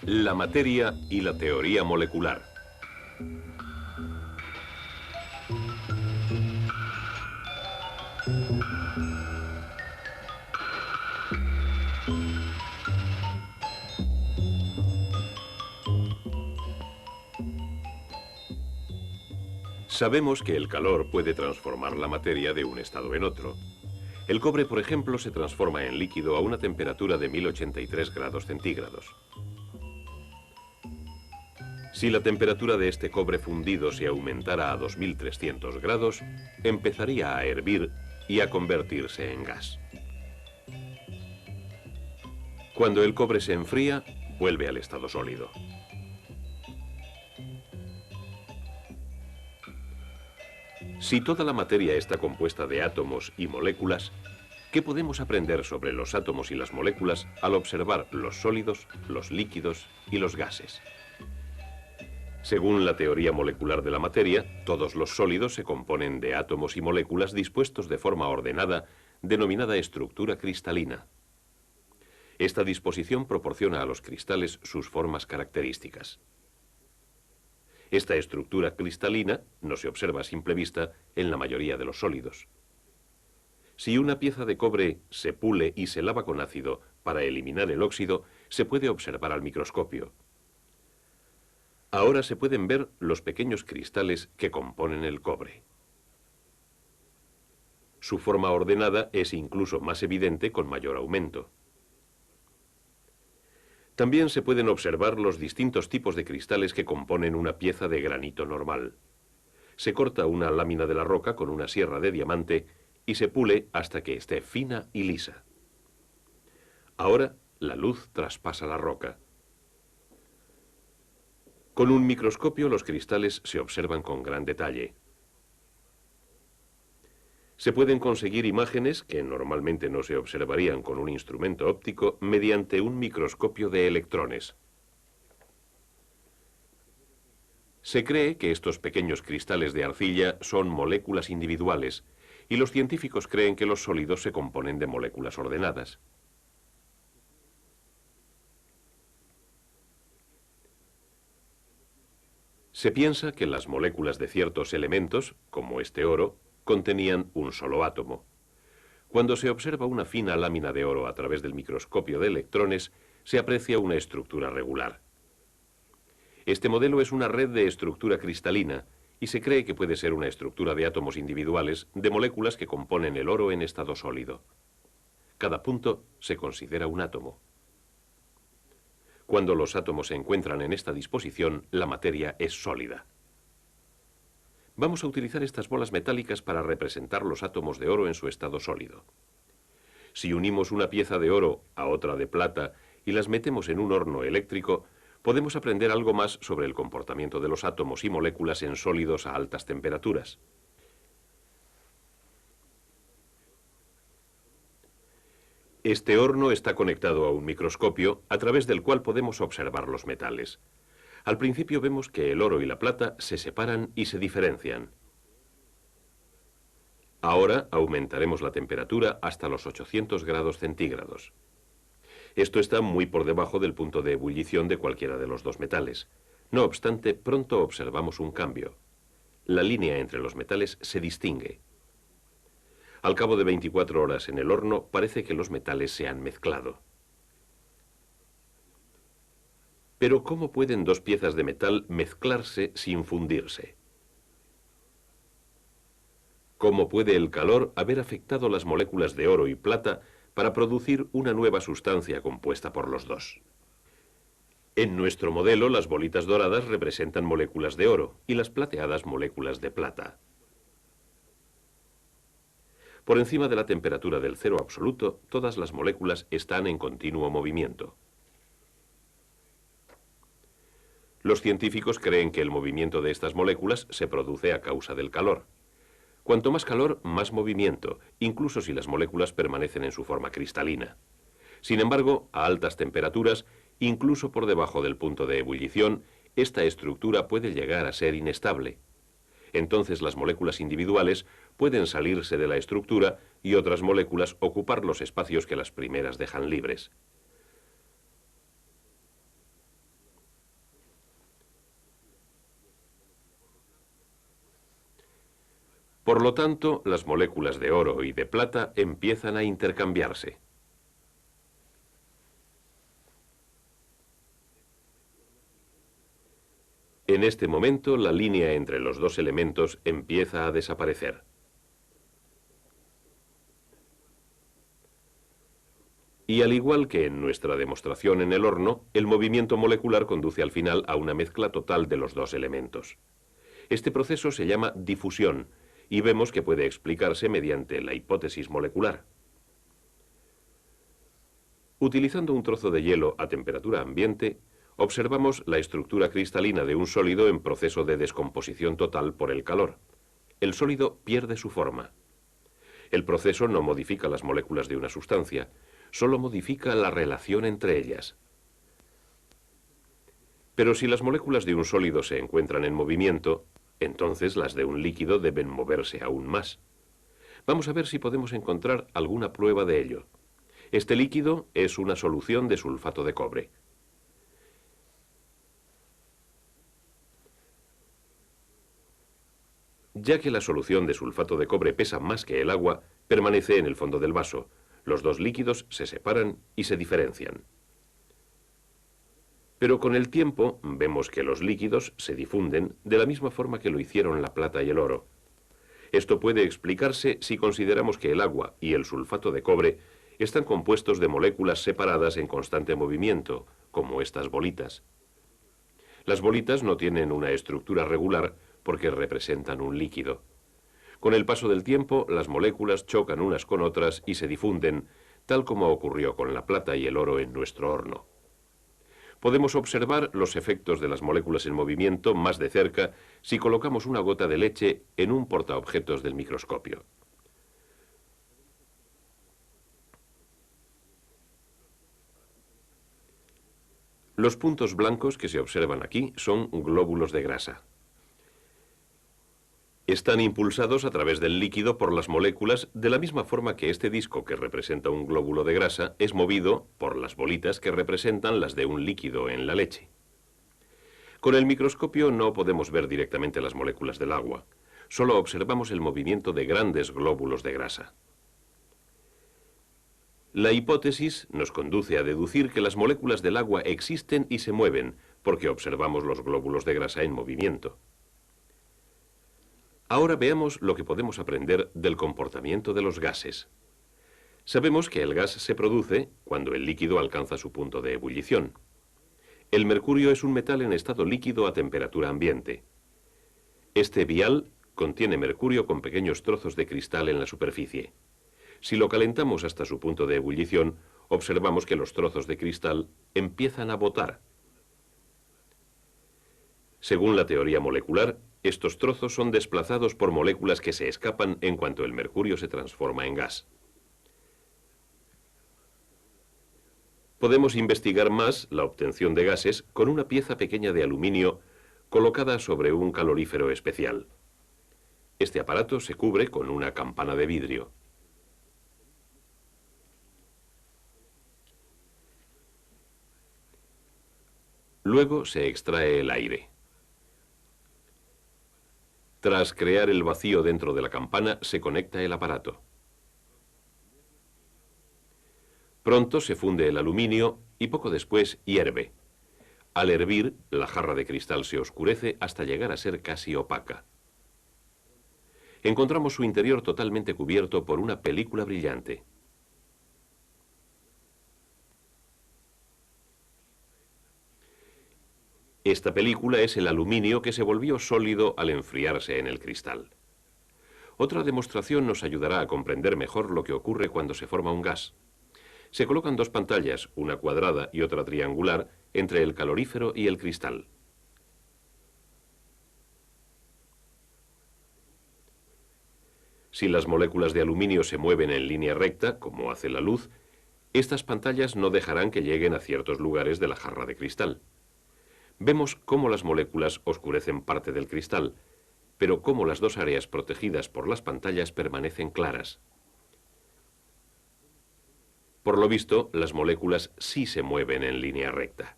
La materia y la teoría molecular. Sabemos que el calor puede transformar la materia de un estado en otro. El cobre, por ejemplo, se transforma en líquido a una temperatura de 1083 grados centígrados. Si la temperatura de este cobre fundido se aumentara a 2300 grados, empezaría a hervir y a convertirse en gas. Cuando el cobre se enfría, vuelve al estado sólido. Si toda la materia está compuesta de átomos y moléculas, ¿qué podemos aprender sobre los átomos y las moléculas al observar los sólidos, los líquidos y los gases? Según la teoría molecular de la materia, todos los sólidos se componen de átomos y moléculas dispuestos de forma ordenada, denominada estructura cristalina. Esta disposición proporciona a los cristales sus formas características. Esta estructura cristalina no se observa a simple vista en la mayoría de los sólidos. Si una pieza de cobre se pule y se lava con ácido para eliminar el óxido, se puede observar al microscopio. Ahora se pueden ver los pequeños cristales que componen el cobre. Su forma ordenada es incluso más evidente con mayor aumento. También se pueden observar los distintos tipos de cristales que componen una pieza de granito normal. Se corta una lámina de la roca con una sierra de diamante y se pule hasta que esté fina y lisa. Ahora la luz traspasa la roca. Con un microscopio los cristales se observan con gran detalle. Se pueden conseguir imágenes que normalmente no se observarían con un instrumento óptico mediante un microscopio de electrones. Se cree que estos pequeños cristales de arcilla son moléculas individuales y los científicos creen que los sólidos se componen de moléculas ordenadas. Se piensa que las moléculas de ciertos elementos, como este oro, contenían un solo átomo. Cuando se observa una fina lámina de oro a través del microscopio de electrones, se aprecia una estructura regular. Este modelo es una red de estructura cristalina y se cree que puede ser una estructura de átomos individuales de moléculas que componen el oro en estado sólido. Cada punto se considera un átomo. Cuando los átomos se encuentran en esta disposición, la materia es sólida. Vamos a utilizar estas bolas metálicas para representar los átomos de oro en su estado sólido. Si unimos una pieza de oro a otra de plata y las metemos en un horno eléctrico, podemos aprender algo más sobre el comportamiento de los átomos y moléculas en sólidos a altas temperaturas. Este horno está conectado a un microscopio a través del cual podemos observar los metales. Al principio vemos que el oro y la plata se separan y se diferencian. Ahora aumentaremos la temperatura hasta los 800 grados centígrados. Esto está muy por debajo del punto de ebullición de cualquiera de los dos metales. No obstante, pronto observamos un cambio. La línea entre los metales se distingue. Al cabo de 24 horas en el horno, parece que los metales se han mezclado. Pero ¿cómo pueden dos piezas de metal mezclarse sin fundirse? ¿Cómo puede el calor haber afectado las moléculas de oro y plata para producir una nueva sustancia compuesta por los dos? En nuestro modelo, las bolitas doradas representan moléculas de oro y las plateadas moléculas de plata. Por encima de la temperatura del cero absoluto, todas las moléculas están en continuo movimiento. Los científicos creen que el movimiento de estas moléculas se produce a causa del calor. Cuanto más calor, más movimiento, incluso si las moléculas permanecen en su forma cristalina. Sin embargo, a altas temperaturas, incluso por debajo del punto de ebullición, esta estructura puede llegar a ser inestable. Entonces las moléculas individuales pueden salirse de la estructura y otras moléculas ocupar los espacios que las primeras dejan libres. Por lo tanto, las moléculas de oro y de plata empiezan a intercambiarse. En este momento, la línea entre los dos elementos empieza a desaparecer. Y al igual que en nuestra demostración en el horno, el movimiento molecular conduce al final a una mezcla total de los dos elementos. Este proceso se llama difusión y vemos que puede explicarse mediante la hipótesis molecular. Utilizando un trozo de hielo a temperatura ambiente, observamos la estructura cristalina de un sólido en proceso de descomposición total por el calor. El sólido pierde su forma. El proceso no modifica las moléculas de una sustancia, solo modifica la relación entre ellas. Pero si las moléculas de un sólido se encuentran en movimiento, entonces las de un líquido deben moverse aún más. Vamos a ver si podemos encontrar alguna prueba de ello. Este líquido es una solución de sulfato de cobre. Ya que la solución de sulfato de cobre pesa más que el agua, permanece en el fondo del vaso. Los dos líquidos se separan y se diferencian. Pero con el tiempo vemos que los líquidos se difunden de la misma forma que lo hicieron la plata y el oro. Esto puede explicarse si consideramos que el agua y el sulfato de cobre están compuestos de moléculas separadas en constante movimiento, como estas bolitas. Las bolitas no tienen una estructura regular porque representan un líquido. Con el paso del tiempo, las moléculas chocan unas con otras y se difunden, tal como ocurrió con la plata y el oro en nuestro horno. Podemos observar los efectos de las moléculas en movimiento más de cerca si colocamos una gota de leche en un portaobjetos del microscopio. Los puntos blancos que se observan aquí son glóbulos de grasa. Están impulsados a través del líquido por las moléculas de la misma forma que este disco que representa un glóbulo de grasa es movido por las bolitas que representan las de un líquido en la leche. Con el microscopio no podemos ver directamente las moléculas del agua, solo observamos el movimiento de grandes glóbulos de grasa. La hipótesis nos conduce a deducir que las moléculas del agua existen y se mueven porque observamos los glóbulos de grasa en movimiento. Ahora veamos lo que podemos aprender del comportamiento de los gases. Sabemos que el gas se produce cuando el líquido alcanza su punto de ebullición. El mercurio es un metal en estado líquido a temperatura ambiente. Este vial contiene mercurio con pequeños trozos de cristal en la superficie. Si lo calentamos hasta su punto de ebullición, observamos que los trozos de cristal empiezan a botar. Según la teoría molecular, estos trozos son desplazados por moléculas que se escapan en cuanto el mercurio se transforma en gas. Podemos investigar más la obtención de gases con una pieza pequeña de aluminio colocada sobre un calorífero especial. Este aparato se cubre con una campana de vidrio. Luego se extrae el aire. Tras crear el vacío dentro de la campana, se conecta el aparato. Pronto se funde el aluminio y poco después hierve. Al hervir, la jarra de cristal se oscurece hasta llegar a ser casi opaca. Encontramos su interior totalmente cubierto por una película brillante. Esta película es el aluminio que se volvió sólido al enfriarse en el cristal. Otra demostración nos ayudará a comprender mejor lo que ocurre cuando se forma un gas. Se colocan dos pantallas, una cuadrada y otra triangular, entre el calorífero y el cristal. Si las moléculas de aluminio se mueven en línea recta, como hace la luz, estas pantallas no dejarán que lleguen a ciertos lugares de la jarra de cristal. Vemos cómo las moléculas oscurecen parte del cristal, pero cómo las dos áreas protegidas por las pantallas permanecen claras. Por lo visto, las moléculas sí se mueven en línea recta.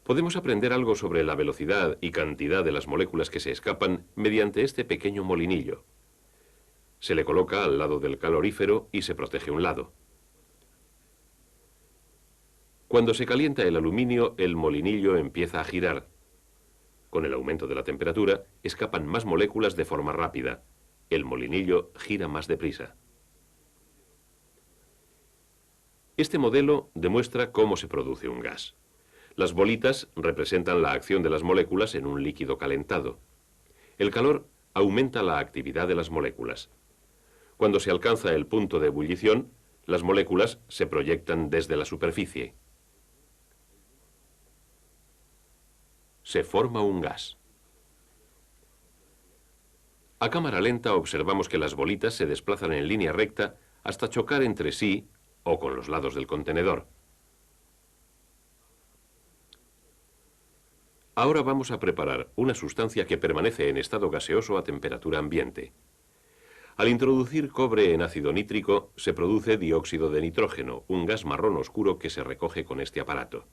Podemos aprender algo sobre la velocidad y cantidad de las moléculas que se escapan mediante este pequeño molinillo. Se le coloca al lado del calorífero y se protege un lado. Cuando se calienta el aluminio, el molinillo empieza a girar. Con el aumento de la temperatura, escapan más moléculas de forma rápida. El molinillo gira más deprisa. Este modelo demuestra cómo se produce un gas. Las bolitas representan la acción de las moléculas en un líquido calentado. El calor aumenta la actividad de las moléculas. Cuando se alcanza el punto de ebullición, las moléculas se proyectan desde la superficie. Se forma un gas. A cámara lenta observamos que las bolitas se desplazan en línea recta hasta chocar entre sí o con los lados del contenedor. Ahora vamos a preparar una sustancia que permanece en estado gaseoso a temperatura ambiente. Al introducir cobre en ácido nítrico, se produce dióxido de nitrógeno, un gas marrón oscuro que se recoge con este aparato.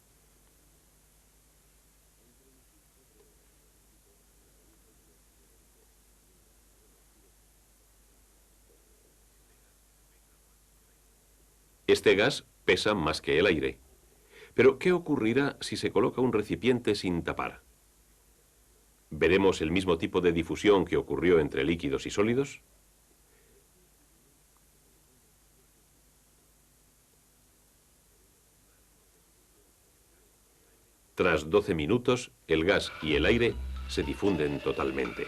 Este gas pesa más que el aire. Pero, ¿qué ocurrirá si se coloca un recipiente sin tapar? ¿Veremos el mismo tipo de difusión que ocurrió entre líquidos y sólidos? Tras 12 minutos, el gas y el aire se difunden totalmente.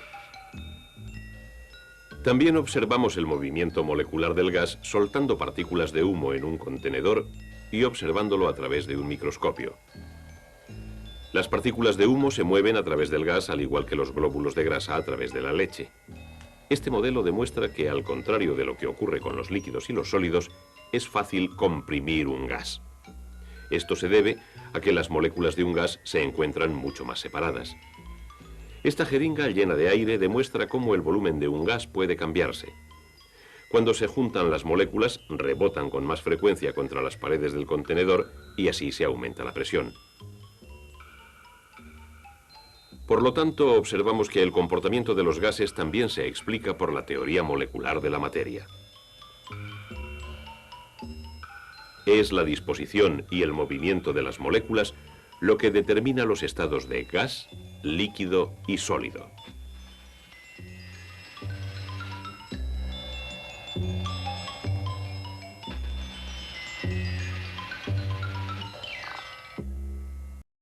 También observamos el movimiento molecular del gas soltando partículas de humo en un contenedor y observándolo a través de un microscopio. Las partículas de humo se mueven a través del gas al igual que los glóbulos de grasa a través de la leche. Este modelo demuestra que, al contrario de lo que ocurre con los líquidos y los sólidos, es fácil comprimir un gas. Esto se debe a que las moléculas de un gas se encuentran mucho más separadas. Esta jeringa llena de aire demuestra cómo el volumen de un gas puede cambiarse. Cuando se juntan las moléculas, rebotan con más frecuencia contra las paredes del contenedor y así se aumenta la presión. Por lo tanto, observamos que el comportamiento de los gases también se explica por la teoría molecular de la materia. Es la disposición y el movimiento de las moléculas lo que determina los estados de gas, líquido y sólido.